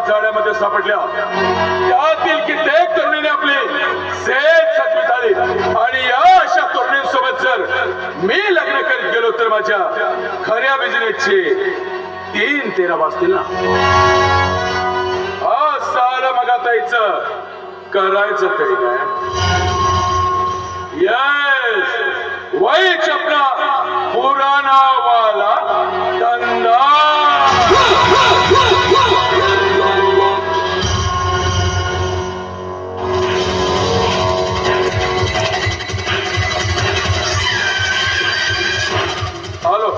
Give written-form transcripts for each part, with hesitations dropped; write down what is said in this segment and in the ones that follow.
जाळ्यामध्ये सापडल्या. त्यातील कित्येक तरुणीने आपली सेट साध्वी झाली आणि या अशा तरुणींसोबत जर मी लग्न करीत गेलो तर माझ्या खऱ्या बिझनेसचे 3-13 वाजतील ना. हा साला मग आता यायचं करायचं तरी काय. यस, वही अपना पुराना वाला धंधा. हेलो,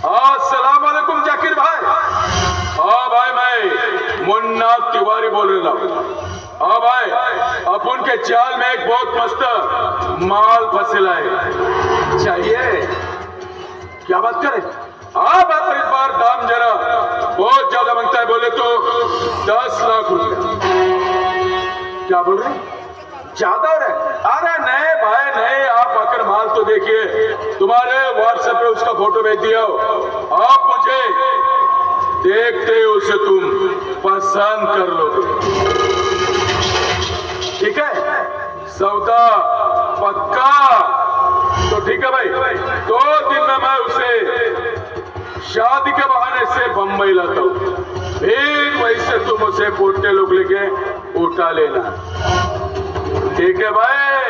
अस्सलाम वालेकुम जाकिर भाई. हाँ भाई, मैं मुन्ना तिवारी बोल रहा हूँ. हाँ भाई, अपन के जाल में एक बहुत मस्त माल फंसेला है. चाहिए क्या बात करें. हाँ बात पर इस बार दाम जरा बहुत ज्यादा मांगता है. बोले तो 10 लाख रुपया. क्या बोल रहे हैं, ज्यादा हो रहा है. अरे नहीं भाई नहीं, आप आकर माल तो देखिए. तुम्हारे व्हाट्सएप पे उसका फोटो भेज दिया. आप मुझे देखते ही उसे तुम पसंद कर लोगे. ठीक है, सौदा पक्का. तो ठीक है भाई, 2 दिन में मैं उसे शादी के बहाने से बम्बई लाता हूँ. फिर वैसे तुम उसे पोटे लोग लेके उठा लेना. ठीक है भाई.